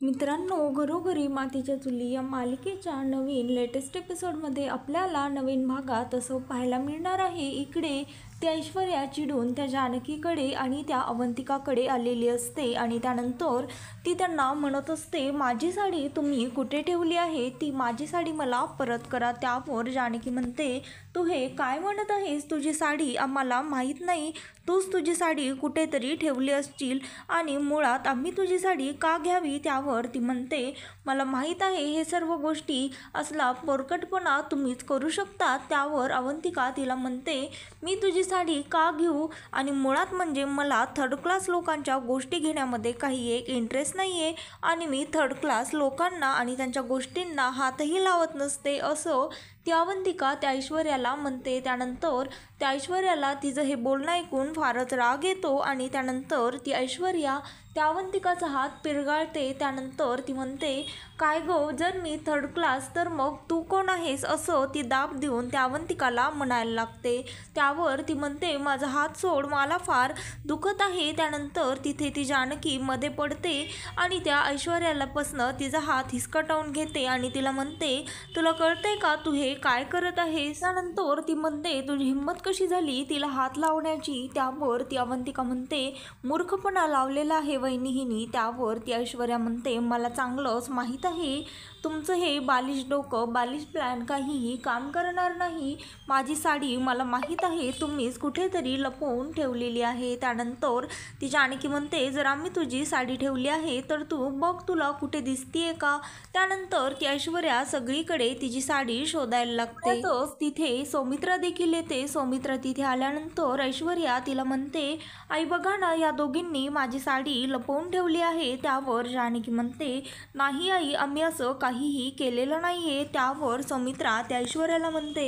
मित्रांनो, घरोघरी मातीच्या चुली या मालिकेच्या नवीन लेटेस्ट एपिसोडमध्ये आपल्याला नवीन भागात असं पाहायला मिळणार आहे. इकडे त्या ऐश्वर्या चिडून त्या जानकीकडे आणि त्या अवंतिकाकडे आलेली असते आणि त्यानंतर ती त्यांना म्हणत असते, माझी साडी तुम्ही कुठे ठेवली आहे? ती माझी साडी मला परत करा. त्यावर जानकी म्हणते, तू हे काय म्हणत आहेस? तुझी साडी आम्हाला माहीत नाही. तूच तुझी साडी कुठेतरी ठेवली असशील आणि मुळात आम्ही तुझी साडी का घ्यावी? त्यावर ती म्हणते, मला माहीत आहे हे सर्व गोष्टी असला पोरकटपणा तुम्हीच करू शकता. त्यावर अवंतिका तिला म्हणते, मी तुझी साडी का घेऊ? आणि मुळात म्हणजे मला थर्ड क्लास लोकांच्या गोष्टी घेण्यामध्ये काही एक इंटरेस्ट नाही आहे आणि मी थर्ड क्लास लोकांना आणि त्यांच्या गोष्टींना हातही लावत नसते, असं ती अवंतिका त्या ऐश्वर्याला म्हणते. त्यानंतर त्या ऐश्वर्याला तिचं हे बोलणं ऐकून फारच राग येतो आणि त्यानंतर ती ऐश्वर्या त्या अवंतिकाचा हात पिरगाळते. त्यानंतर ती म्हणते, काय गो, जर मी थर्ड क्लास तर मग तू कोण आहेस? असं ती दाब देऊन त्या अवंतिकाला म्हणायला लागते. त्यावर ती म्हणते, माझा हात सोड, मला फार दुखत आहे. त्यानंतर तिथे ती जानकी मध्ये पडते आणि त्या ऐश्वर्याला पासनं तिचा हात हिसकावून घेते आणि तिला म्हणते, तुला कळतंय का तू हे काय करत आहेस? त्यानंतर ती म्हणते, तुझी हिंमत कशी झाली तिला हात लावण्याची? त्यावर ती अवंतिका म्हणते, मूर्खपणा लावलेला आहे वहिनीहिनी. त्यावर ती ऐश्वर्या म्हणते, मला चांगलंच माहीत आहे तुमचं हे बालिश डोकं, बालिश प्लॅन काहीही काम करणार नाही. माझी साडी मला माहीत आहे तुम्हीच कुठेतरी लपवून ठेवलेली आहे. त्यानंतर ती जानकी म्हणते, जर आम्ही तुझी साडी ठेवली आहे तर तू बघ तुला कुठे दिसतीये का? त्यानंतर ती ऐश्वर्या सगळीकडे तिची साडी शोधायला लागते. तिथे सौमित्रा देखील येते. सौमित्रा तिथे आल्यानंतर ऐश्वर्या तिला म्हणते, आई बघा ना, या दोघींनी माझी साडी लपवून ठेवली आहे. त्यावर जानकी म्हणते, नाही आई, आम्ही असं काहीही केलेलं नाहीये. त्यावर सौमित्रा त्या ऐश्वर्याला म्हणते,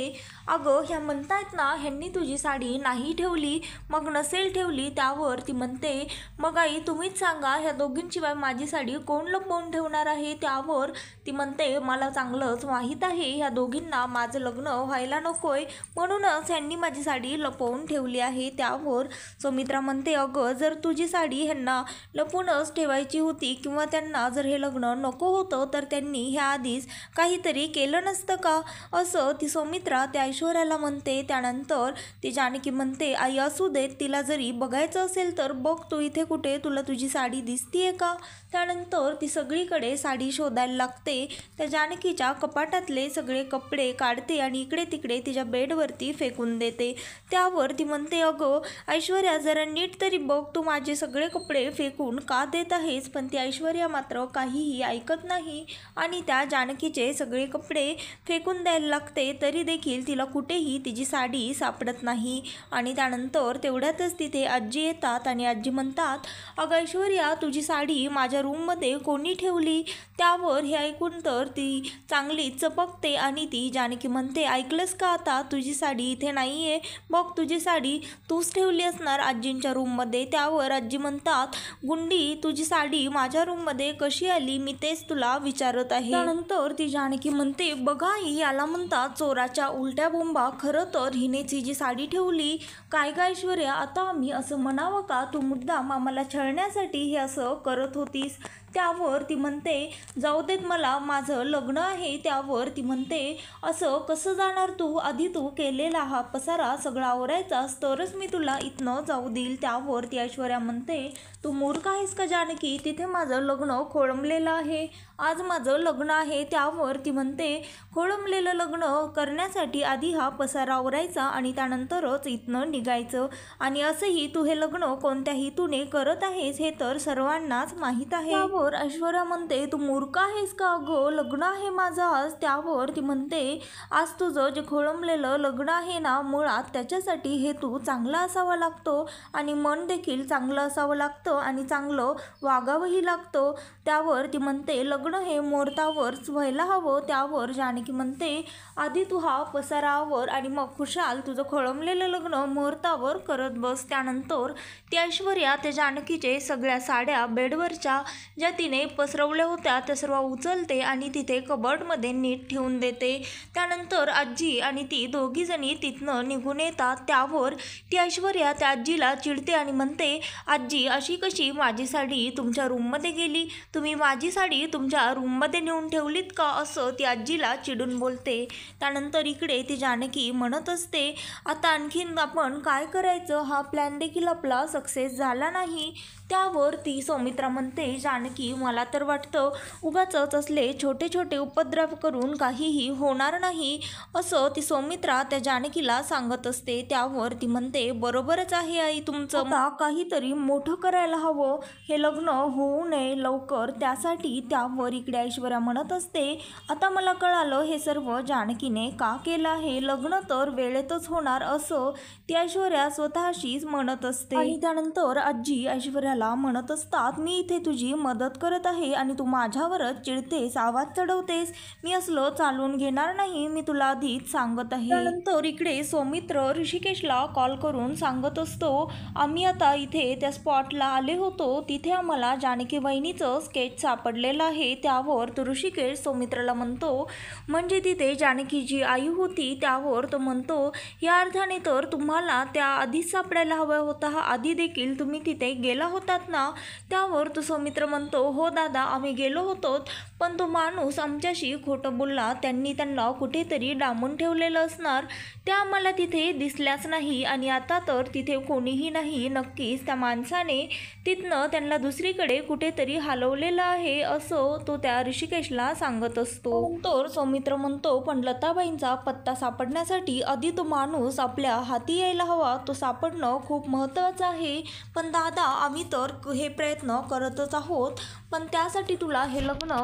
अगं ह्या म्हणतायत ना ह्यांनी तुझी साडी नाही ठेवली, मग नसेल ठेवली. त्यावर ती म्हणते, मग आई तुम्हीच सांगा, ह्या दोघींशिवाय माझी साडी कोण लपवून ठेवणार आहे? त्यावर ती म्हणते, मला चांगलंच माहीत आहे ह्या दोघींना माझं लग्न व्हायला नकोय, म्हणूनच ह्यांनी माझी साडी लपवून ठेवली आहे. त्यावर सौमित्रा म्हणते, अगं जर तुझी साडी ह्यांना लपवूनच ठेवायची होती किंवा त्यांना जर हे लग्न नको होतं तर त्यांनी ह्या आधीच काहीतरी केलं नसतं का? असं ती सौमित्रा त्या ऐश्वर्याला म्हणते. त्यानंतर ती जानकी म्हणते, आई असू देत, तिला जरी बघायचं असेल तर बघ तू इथे कुठे तुला तुझी साडी दिसतीये का? त्यानंतर ती सगळीकडे साडी शोधायला लागते. त्या जानकीच्या कपाटातले सगळे कपडे काढते आणि इकडे तिकडे तिच्या बेडवरती फेकून देते. त्यावर ती म्हणते, अगं ऐश्वर्या जरा नीट तरी बघ, तू माझे सगळे कपडे फेकून का देत आहेस? पण ती ऐश्वर्या मात्र काहीही ऐकत नाही आणि त्या जानकीचे सगळे कपडे फेकून द्यायला लागते. तरी देखील तिला कुठेही तिची साडी सापडत नाही. आणि त्यानंतर तेवढ्यातच तिथे आजी येतात आणि आजी म्हणतात, अगं ऐश्वर्या, तुझी साडी माझ्या रूममध्ये कोणी ठेवली? त्यावर हे ऐकून तर ती चांगली चपकते आणि ती जानकी म्हणते, ऐकलंस का आता, तुझी साडी इथे नाही आहे, बघ तुझी साडी तूच ठेवली असणार आजींच्या रूममध्ये. त्यावर आजी म्हणतात, गुंडी, तुझी साडी माझ्या रूममध्ये कशी आली? मी तेच तुला विचारत आहे. त्यानंतर ती जानकी म्हणते, बघा याला म्हणतात चोराच्या उलट्या बोंबा. खरं तर हिनेच ही जी साडी ठेवली. काय ग ऐश्वर्या, आता आम्ही असं म्हणावं का तू मुद्दाम आम्हाला छळण्यासाठी हे असं करत होतीस? त्यावर ती म्हणते, जाऊ देत, मला माझं लग्न आहे. त्यावर ती म्हणते, असं कसं जाणार तू? आधी तू केलेला हा पसारा सगळा आवरायचास तरच मी तुला इथनं जाऊ देईल. त्यावर ती ऐश्वर्या म्हणते, तू मूर्ख आहेस का जानकी? तिथे माझं लग्न खोळंबलेलं आहे, आज माझं लग्न आहे. त्यावर ती म्हणते, खोळंबलेलं लग्न करण्यासाठी आधी हा पसारा आवरायचा आणि त्यानंतरच इथनं निघायचं. आणि असंही तू हे लग्न कोणत्या हेतूने करत आहेस हे तर सर्वांनाच माहीत आहे. त्यावर ऐश्वर्या म्हणते, तू मूर्ख आहेस का? अगं लग्न आहे माझं आज. त्यावर ती म्हणते, आज तुझं जे खोळंबलेलं लग्न आहे ना, मुळात त्याच्यासाठी हेतू चांगला असावा लागतो आणि मन देखील चांगलं असावं लागतं आणि चांगलं वागावंही लागतं. त्यावर ती म्हणते, लग्न हे मुहूर्तावरच व्हायला हवं. त्यावर जानकी म्हणते, आधी तू हा पसारा आवर आणि मग खुशाल तुझं खोळंबलेलं लग्न मुहूर्तावर करत बस. त्यानंतर ती ऐश्वर्या त्या जानकीचे सगळ्या साड्या बेडवरच्या ज्या ज्या तिने पसरवल्या होत्या त्या सर्व उचलते आणि तिथे कबर्डमध्ये नीट ठेवून देते. त्यानंतर आजी आणि ती दोघीजणी तिथनं निघून येतात. त्यावर ती ऐश्वर्या त्या आजीला चिडते आणि म्हणते, आजी अशी कशी माझी साडी तुमच्या रूममध्ये गेली? तुम्ही माझी साडी तुमच्या रूममध्ये नेऊन ठेवलीत का? असं ती आजीला चिडून बोलते. त्यानंतर इकडे ती जानकी म्हणत असते, आता आणखीन आपण काय करायचं? हा प्लॅन देखील आपला सक्सेस झाला नाही. त्यावर ती सौमित्रा म्हणते, जानकी मला तर वाटतं उगाचच असले छोटे छोटे उपद्रव करून काहीही होणार नाही, असं ती सौमित्रा त्या जानकीला सांगत असते. त्यावर ती म्हणते, बरोबरच आहे आई तुमचं, आता काहीतरी मोठं करायला हवं, हे लग्न होऊ नये लवकर त्यासाठी. त्यावर इकडे ऐश्वर्या म्हणत असते, आता मला कळालं हे सर्व जानकीने का केलं आहे, लग्न तर वेळेतच होणार असं ती ऐश्वर्या स्वतःशीच म्हणत असते. आणि त्यानंतर आजी ऐश्वर्याला म्हणत असतात, मी इथे तुझी मदत करत आहे आणि तू माझ्यावरच चिडतेस, आवाज चढवतेस, मी असलं चालून घेणार नाही, मी तुला आधीच सांगत आहे. त्यानंतर इकडे सौमित्र ऋषिकेशला कॉल करून सांगत असतो, आम्ही आता इथे त्या स्पॉटला आले होतो, तिथे आम्हाला जानकी वहिनीचं स्केच सापडलेलं आहे. त्यावर तो ऋषिकेश सौमित्राला म्हणतो, म्हणजे तिथे जानकीची आई होती? त्यावर तो म्हणतो, या अर्थाने तर तुम्हाला त्या आधीच सापडायला हवा होता, आधी देखील तुम्ही तिथे गेला होतात ना? त्यावर तो सौमित्र म्हणतो, हो दादा आम्ही गेलो होतो, पण तो माणूस आमच्याशी खोटं बोलला, त्यांनी त्यांना कुठेतरी डांबून ठेवलेलं असणार, त्या आम्हाला तिथे दिसल्याच नाही आणि आता तर तिथे कोणीही नाही, नक्कीच त्या माणसाने तिथनं त्यांना दुसरीकडे कुठेतरी हलवलेलं आहे, असं तो त्या ऋषिकेशला सांगत असतो. तर सौमित्र म्हणतो, पण लताबाईंचा पत्ता सापडण्यासाठी आधी तो माणूस आपल्या हाती यायला हवा, तो सापडणं खूप महत्त्वाचं आहे. पण दादा आम्ही तर हे प्रयत्न करतच आहोत, पण त्यासाठी तुला हे लग्न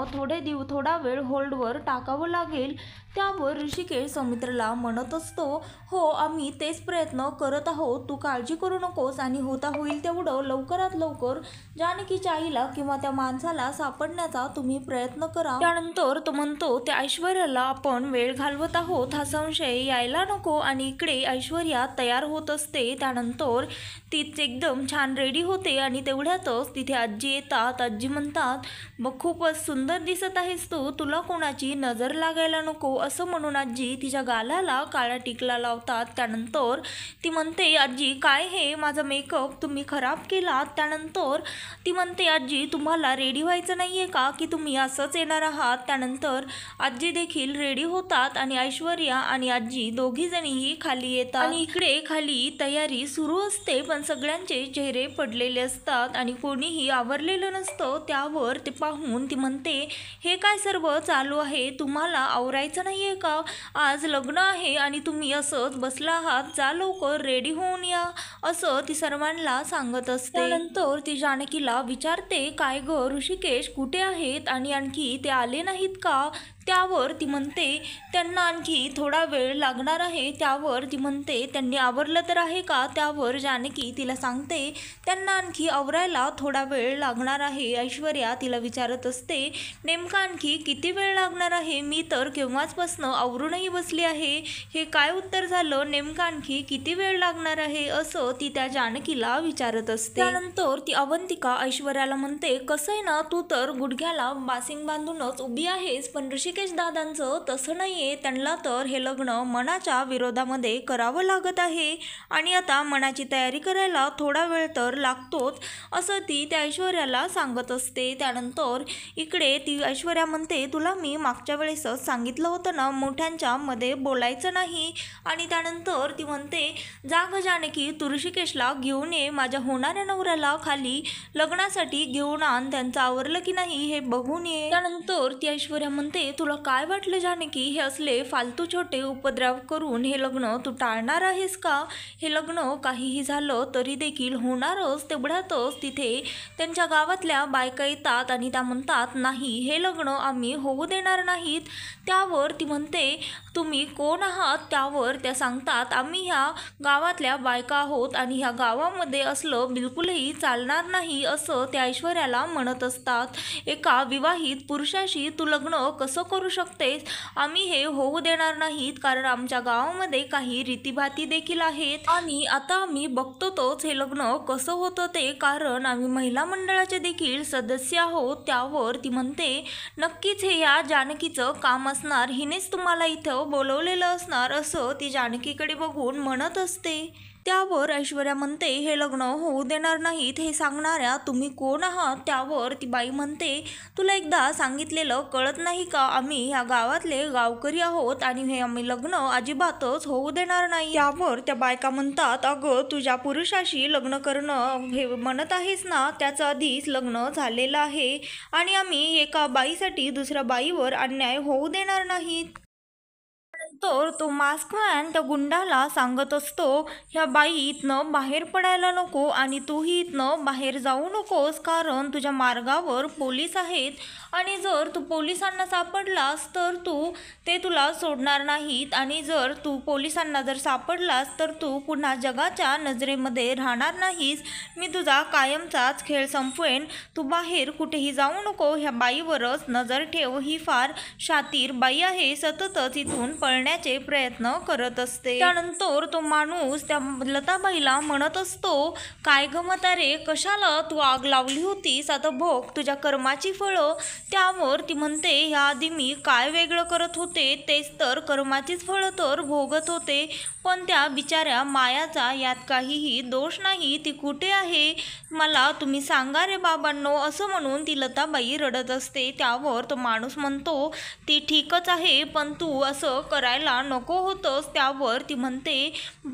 थोडा वेळ होल्डवर टाकावं लागेल. त्यावर ऋषिकेश सौमित्रला म्हणत असतो, हो आम्ही तेच प्रयत्न करत आहोत, तू काळजी करू नकोस आणि होता होईल तेवढं लवकरात लवकर जानकीच्या आईला किंवा त्या माणसाला सापडण्याचा तुम्ही प्रयत्न करा. त्यानंतर तो म्हणतो, त्या ऐश्वर्याला आपण वेळ घालवत आहोत हा संशय यायला नको. आणि इकडे ऐश्वर्या तयार होत असते. त्यानंतर तीच एकदम छान रेडी होते आणि तेवढ्यातच तिथे आजी येतात. आजी म्हणतात, मग खूपच सुंदर दिसत आहेस तू, तुला कोणाची नजर लागायला नको, असं म्हणून आजी तिच्या गालाला काळा टिकला लावतात. त्यानंतर ती म्हणते, आजी काय हे माझा मेकअप तुम्ही खराब केला. त्यानंतर ती म्हणते, आजी तुम्हाला रेडी व्हायचं नाहीये का की तुम्ही असंच येणार आहात? त्यानंतर आजी देखील रेडी होतात आणि ऐश्वर्या आणि आजी दोघीजणीही खाली येतात आणि इकडे खाली तयारी सुरू असते, पण सगळ्यांचे चेहरे पडलेले असतात आणि कोणीही आवरलेलं नसतं. त्यावर ते पाहून ती म्हणते, हे काय सर्व चालू आहे, तुम्हाला आवरायचं नाहीये का? आज लग्न आहे आणि तुम्ही असंच बसला आहात, जा लवकर रेडी होऊन या, असं ती सर्वांना सांगत असते. त्यानंतर ती जानकीला विचारते, काय ग ऋषिकेश कुठे आहेत आणि आणखी ते आले नाहीत का? त्यावर ती म्हणते, त्यांना आणखी थोडा वेळ लागणार आहे. त्यावर ती म्हणते, त्यांनी आवरलं तर आहे का? त्यावर जानकी तिला सांगते, त्यांना आणखी आवरायला थोडा वेळ लागणार आहे. ऐश्वर्या तिला विचारत असते, नेमका आणखी किती वेळ लागणार आहे? मी तर केव्हाचपासनं आवरूनही बसली आहे, हे काय उत्तर झालं? नेमका आणखी किती वेळ लागणार आहे, असं ती त्या जानकीला विचारत असते. त्यानंतर ती अवंतिका ऐश्वर्याला म्हणते, कसं आहे ना, तू तर गुडघ्याला बासिंग बांधूनच उभी आहेस, पण ऋषिकेश दादांचं तसं नाहीये, त्यांना तर हे लग्न मनाच्या विरोधामध्ये करावं लागत आहे आणि आता मनाची तयारी करायला थोडा वेळ तर लागतोच, असं ती त्या ऐश्वर्याला सांगत असते. त्यानंतर इकडे ती ऐश्वर्या म्हणते, तुला मी मागच्या वेळेसच सांगितलं होतं ना, मोठ्यांच्या मध्ये बोलायचं नाही. आणि त्यानंतर ती म्हणते, जाग जानकी तू ऋषिकेशला घेऊन ये, माझ्या होणाऱ्या नवऱ्याला खाली लग्नासाठी घेऊन आण, त्यांचं आवरलं की नाही हे बघून ये. त्यानंतर ती ऐश्वर्या म्हणते, तुला काय वाटलं जानकी, हे असले फालतू छोटे उपद्रव करून हे लग्न तू टाळणार आहेस का? हे लग्न काहीही झालं तरी देखील होणारच. तेवढ्यातच तिथे त्यांच्या गावातल्या बायका येतात आणि त्या म्हणतात, नाही हे लग्न आम्ही होऊ देणार नाहीत. त्यावर ती म्हणते, तुम्ही कोण आहात? त्यावर त्या सांगतात, आम्ही ह्या गावातल्या बायका आहोत आणि ह्या गावामध्ये असलं बिलकुलही चालणार नाही, असं त्या ऐश्वर्याला म्हणत असतात. एका विवाहित पुरुषाशी तू लग्न कसं करू शकतेस, आम्ही हे होऊ देणार नाहीत, कारण आमच्या गावामध्ये काही रीतिभाती देखील आहेत आणि आता आम्ही बघतोच हे लग्न कसं होतं ते, कारण आम्ही महिला मंडळाचे देखील सदस्य आहोत. त्यावर ती म्हणते, नक्कीच हे या जानकीचं काम असणार, हिनेच तुम्हाला इथं बोलवलेलं असणार, असं ती जानकीकडे बघून म्हणत असते. त्यावर ऐश्वर्या म्हणते, हे लग्न होऊ देणार नाहीत हे सांगणाऱ्या तुम्ही कोण आहात? त्यावर ती बाई म्हणते, तुला एकदा सांगितलेलं कळत नाही का? आम्ही ह्या गावातले गावकरी आहोत आणि हे आम्ही लग्न अजिबातच होऊ देणार नाही. त्यावर त्या बायका म्हणतात, अगं तुझ्या पुरुषाशी लग्न करणं हे म्हणत आहेस ना, त्याचं आधीच लग्न झालेलं आहे आणि आम्ही एका बाईसाठी दुसऱ्या बाईवर अन्याय होऊ देणार नाहीत. तर तो मास्कमॅन त्या गुंडाला सांगत असतो, ह्या बाई इथनं बाहेर पडायला नको आणि तूही इथनं बाहेर जाऊ नकोस, कारण तुझ्या मार्गावर पोलीस आहेत आणि जर तू पोलिसांना सापडलास तर ते तुला सोडणार नाहीत आणि जर तू पोलिसांना जर सापडलास तर तू पुन्हा जगाच्या नजरेमध्ये राहणार नाहीस. मी तुझा कायमचाच खेळ संपवेन. तू बाहेर कुठेही जाऊ नको. ह्या बाईवरच नजर ठेव. ही फार शातीर बाई आहे. सततच इथून पळण्याचे प्रयत्न करत असते. त्यानंतर तो माणूस त्या लताबाईला म्हणत असतो, काय ग म्हातारे, कशाला तू आग लावली होतीस? आता भोग तुझ्या कर्माची फळं. त्यावर ती म्हणते, याआधी मी काय वेगळं करत होते, तेच तर कर्माचीच फळं तर भोगत होते. पण त्या बिचाऱ्या मायाचा यात काहीही दोष नाही. ती कुठे आहे मला तुम्ही सांगा रे बाबांनो, असं म्हणून ती लताबाई रडत असते. त्यावर तो माणूस म्हणतो, ती ठीकच आहे, पण तू असं करायला नको होतंस. त्यावर ती म्हणते,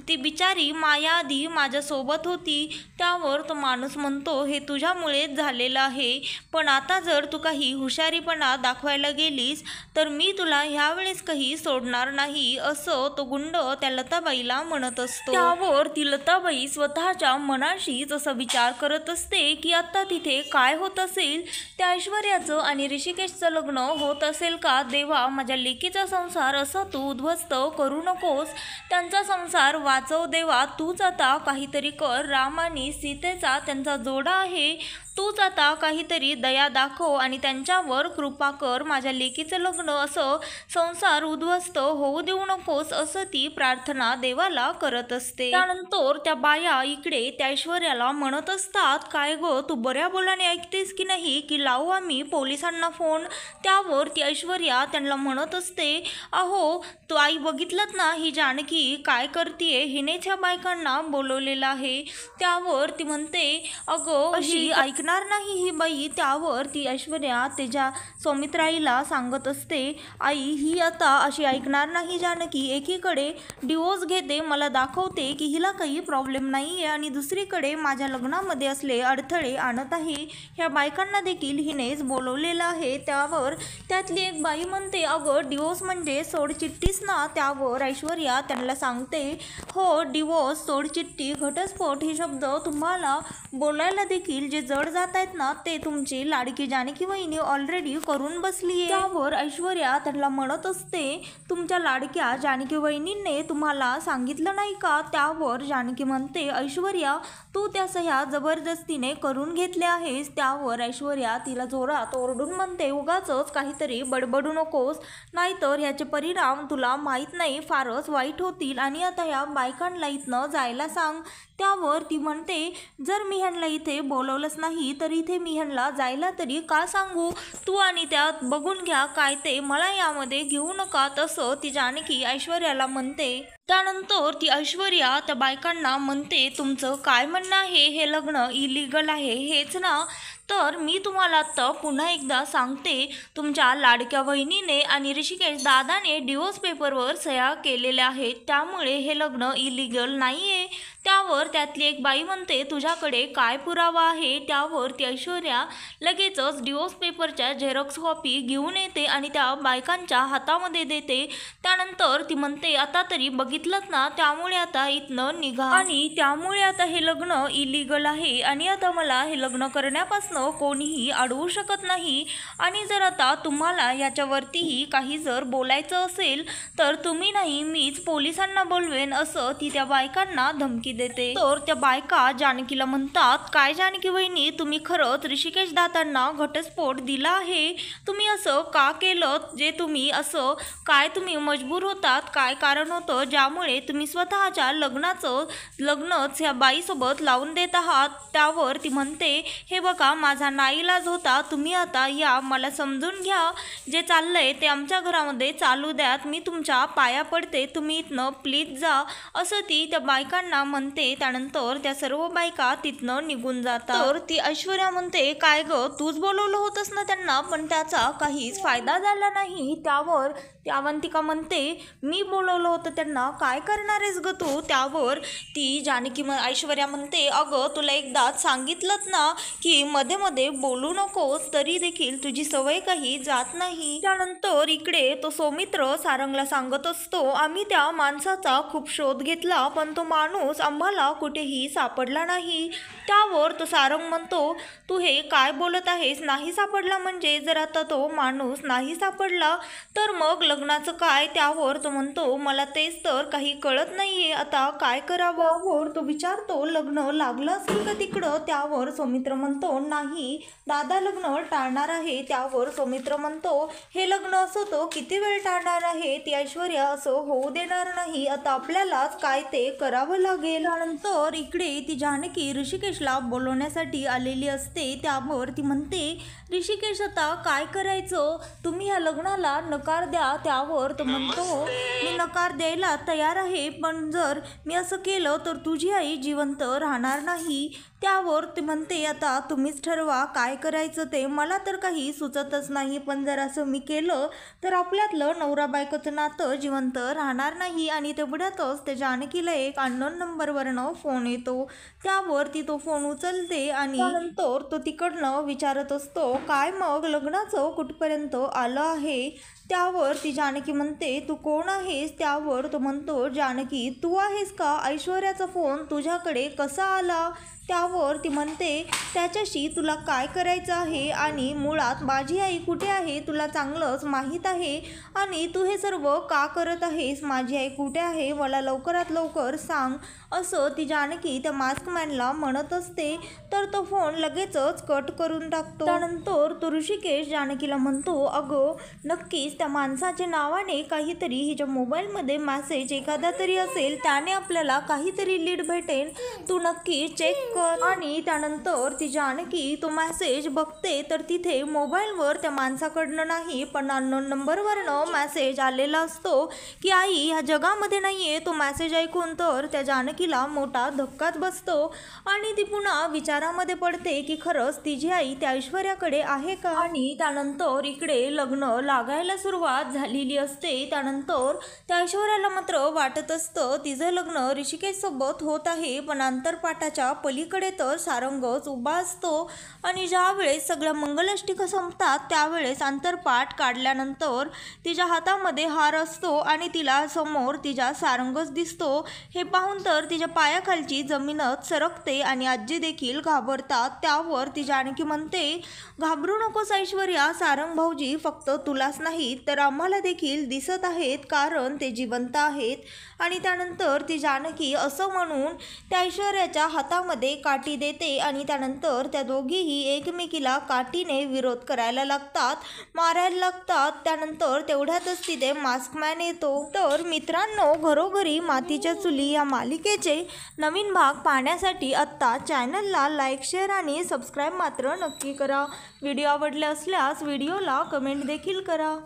ती बिचारी माया आधी माझ्यासोबत होती. त्यावर तो माणूस म्हणतो, हे तुझ्यामुळेच झालेलं आहे, पण आता जर तू काही हुशारीपणा दाखवायला गेलीस तर मी तुला ह्यावेळेस काही सोडणार नाही, असं तो गुंड त्या लताबाईला म्हणत असतो. त्यावर ती लताबाई स्वतःच्या मनाशीच असा विचार करत असते की आता तिथे काय होत असेल, त्या ऐश्वर्याचं आणि ऋषिकेशचं लग्न होत असेल का? देवा, माझ्या लेकीचा संसार असा तू उद्ध्वस्त करू नकोस, त्यांचा संसार वाचव देवा. तूच आता काहीतरी कर. राम आणि सीतेचा त्यांचा जोडा आहे, तूच आता काहीतरी दया दाखव आणि त्यांच्यावर कृपा कर. माझ्या लेकीचं लग्न असं संसार उद्ध्वस्त होऊ देऊ नकोस, असं ती प्रार्थना देवाला करत असते. त्यानंतर त्या बाया इकडे त्या ऐश्वर्याला म्हणत असतात, काय गो, तू बऱ्या बोलाने ऐकतेस की नाही, की लावू आम्ही पोलिसांना फोन? त्यावर ती ऐश्वर्या त्यांना म्हणत असते, अहो तू आई बघितलंत ना, ही जानकी काय करतीये, हिनेच ह्या बायकांना बोलवलेलं आहे. त्यावर ती म्हणते, अगं अशी ऐकणार नाही ही बाई. त्यावर ती ऐश्वर्या तिच्या सौमित्राईला सांगत असते, आई ही आता अशी ऐकणार नाही जानकी. एकीकडे डिवोर्स घेते, मला दाखवते की हिला काही प्रॉब्लेम नाही आहे आणि दुसरीकडे माझ्या लग्नामध्ये असले अडथळे आणत आहे. ह्या बायकांना देखील हिनेच बोलवलेलं आहे. त्यावर त्यातली एक बाई म्हणते, अगं डिवोर्स म्हणजे सोडचिठ्ठीच ना? त्यावर ऐश्वर्या त्यांना सांगते, हो डिवोर्स, सोडचिठ्ठी, घटस्फोट हे शब्द तुम्हाला बोलायला देखील जे जड जात आहेत ना, ते तुमची लाडकी जानकी वहिनी ऑलरेडी करून बसली आहे. त्यावर ऐश्वर्या त्यांना म्हणत असते, तुमच्या लाडक्या जानकी वहिनींने तुम्हाला सांगितलं नाही का? त्यावर जानकी म्हणते, ऐश्वर्या तू त्या सह्या जबरदस्तीने करून घेतल्या आहेस. त्यावर ऐश्वर्या तिला जोरात ओरडून म्हणते, उगाचच काहीतरी बडबडू नकोस, नाहीतर ह्याचे परिणाम तुला माहीत नाही, फारच वाईट होतील आणि आता ह्या बायकांना इथनं जायला सांग. त्यावर ती म्हणते, जर मी ह्यांना इथे बोलवलंच नाही तर इथे मी ह्यांना जायला तरी का सांगू? तू आणि त्यात बघून घ्या काय ते, मला यामध्ये घेऊ नका, तसं ती जानकी ऐश्वर्याला म्हणते. त्यानंतर ती ऐश्वर्या त्या बायकांना म्हणते, तुमचं काय म्हणणं आहे, हे लग्न इलिगल आहे हेच ना? तर मी तुम्हाला आता पुन्हा एकदा सांगते, तुमच्या लाडक्या वहिनीने आणि ऋषिकेश दादाने डिवोर्स पेपरवर सह्या केलेल्या आहेत, त्यामुळे हे लग्न इलिगल नाही आहे. त्यावर त्यातली एक बाई म्हणते, तुझ्याकडे काय पुरावा आहे? त्यावर ती ऐश्वर्या लगेचच डिवोर्स पेपरच्या झेरॉक्स कॉपी घेऊन येते आणि त्या बायकांच्या हातामध्ये देते. त्यानंतर ती म्हणते, आता तरी बघितलं बघितलं ना, त्यामुळे आता इथनं निघा आणि त्यामुळे आता हे लग्न इलिगल आहे आणि आता मला हे लग्न करण्यापासून कोणीही अडवू शकत नाही आणि जर आता तुम्हाला याच्यावरतीही काही जर बोलायचं असेल तर तुम्ही नाही, मीच पोलिसांना बोलवेन, असं ती त्या बायकांना धमकी देते. तर त्या बायका जानकीला म्हणतात, काय जानकी वहिनी, तुम्ही खरंच ऋषिकेश दादांना घटस्फोट दिला आहे? तुम्ही असं का केलं? जे तुम्ही असं काय, तुम्ही मजबूर होतात? काय कारण होतं ज्यामुळे तुम्ही स्वतःच्या लग्नच ह्या बाईसोबत लावून देत आहात? त्यावर ती म्हणते, हे बघा, माझा नाईलाज होता, तुम्ही आता या, मला समजून घ्या, जे चाललंय ते आमच्या घरामध्ये चालू द्यात, मी तुमच्या पाया पडते, तुम्ही इथनं प्लीज जा, असं ती त्या बायकांना म्हणते. त्यानंतर त्या सर्व बायका तिथनं निघून जातात. तर ती ऐश्वर्या म्हणते, काय ग, तूच बोलवलं होतंस ना त्यांना, पण त्याचा काहीच फायदा झाला नाही. त्यावर ती अवंतिका म्हणते, मी बोलवलं होतं त्यांना, काय करणार आहेस ग तू? त्यावर ती जानकी ऐश्वर्या म्हणते, अगं तुला एकदाच सांगितलंच ना की मध्ये मध्ये बोलू नकोस, तरी देखील तुझी सवय काही जात नाही. त्यानंतर इकडे तो सौमित्र सारंगला सांगत असतो, आम्ही त्या माणसाचा खूप शोध घेतला पण तो माणूस आम्हाला कुठेही सापडला नाही. त्यावर तो सारंग म्हणतो, तू हे काय बोलत आहेस? नाही सापडला म्हणजे? जर आता तो माणूस नाही सापडला तर मग लग्नाचं काय? त्यावर तो म्हणतो, मला तेच तर काही कळत नाहीये, आता काय करावं? वर तो विचारतो, लग्न लागलं असेल का तिकडं? त्यावर सौमित्र म्हणतो, नाही, दादा लग्न टाळणार आहे. त्यावर सौमित्र म्हणतो, हे लग्न असं तो किती वेळ टाळणार आहे? ती ऐश्वर्या असं होऊ देणार नाही, आता आपल्यालाच काय ते करावं लागेल. त्यानंतर इकडे ती जानकी ऋषिकेशला बोलवण्यासाठी आलेली असते. त्यावर ती म्हणते, ऋषिकेश आता काय करायचं? तुम्ही या लग्नाला नकार द्या. त्यावर तो म्हणतो, मी नकार द्यायला तयार आहे, पण जर मी असं केलं तर तुझी आई जिवंत राहणार नाही. त्यावर ती म्हणते, आता तुम्हीच ठरवा काय करायचं ते, मला तर काही सुचतच नाही, पण जर असं मी केलं तर आपल्यातलं नवरा बायकोचं नातं जिवंत राहणार नाही. आणि तेवढ्यातच त्या जानकीला एक अननोन नंबरवरनं फोन येतो. त्यावर ती तो फोन उचलते आणि त्यानंतर तो तिकडनं विचारत असतो, काय मग लग्नाचं कुठपर्यंत आलं आहे? त्यावर ती जानकी म्हणते, तू कोण आहेस? त्यावर तो म्हणतो, जानकी तू आहेस का? ऐश्वर्याचा फोन तुझ्याकडे कसा आला? त्यावर ती म्हणते, त्याच्याशी तुला काय करायचं आहे? आणि मुळात माझी आई कुठे आहे तुला चांगलंच माहीत आहे, आणि तू हे सर्व का करत आहेस? माझी आई कुठे आहे? मला लवकरात लवकर सांग, असं ती जानकी त्या मास्कमॅनला म्हणत असते. तर तो फोन लगेचच कट करून टाकतो. त्यानंतर तो ऋषिकेश जानकीला म्हणतो, अगं नक्कीच त्या माणसाच्या नावाने काहीतरी हिच्या मोबाईलमध्ये मेसेज एखादा तरी असेल, त्याने आपल्याला काहीतरी लीड भेटेल, तू नक्की चेक कर. आणि त्यानंतर ती जानकी तो मेसेज बघते तर तिथे मोबाईलवर त्या माणसाकडनं नाही पण अननोन नंबरवरनं मेसेज आलेला असतो की आई ह्या जगामध्ये नाहीये. तो मेसेज ऐकून तर त्या जानकीला मोठा धक्काच बसतो आणि ती पुन्हा विचारामध्ये पडते की खरंच तिची आई त्या ऐश्वर्याकडे आहे का? आणि त्यानंतर इकडे लग्न लागायला सुरुवात झालेली असते. त्यानंतर त्या ऐश्वर्याला मात्र वाटत असतं तिचं लग्न ऋषिकेश सोबत होत आहे, पण अंतरपाठाच्या पलीकडे तर सारंगच उभा असतो. आणि ज्यावेळेस सगळ्या मंगलाष्टिका संपतात त्यावेळेस अंतरपाठ काढल्यानंतर तिच्या हातामध्ये हार असतो आणि तिला समोर तिच्या सारंगच दिसतो. हे पाहून तर तिच्या पायाखालची जमीनच सरकते आणि आजी देखील घाबरतात. त्यावर ती जानकी म्हणते, घाबरू नकोस ऐश्वर्या, सारंग भाऊजी फक्त तुलाच नाही तर आम्हाला देखील दिसत आहेत, कारण ते जिवंत आहेत. आणि त्यानंतर ती जानकी असं म्हणून त्या ऐश्वर्याच्या हातामध्ये काठी देते आणि त्यानंतर त्या दोघीही एकमेकीला काठीने विरोध करायला लागतात, मारायला लागतात. त्यानंतर तेवढ्यातच तिथे मास्कमॅन येतो. तर मित्रांनो, घरोघरी मातीच्या चुली या मालिकेचे नवीन भाग पाहण्यासाठी आत्ता चॅनलला लाईक, शेअर आणि सबस्क्राईब मात्र नक्की करा. व्हिडिओ आवडले असल्यास व्हिडिओला कमेंट देखील करा.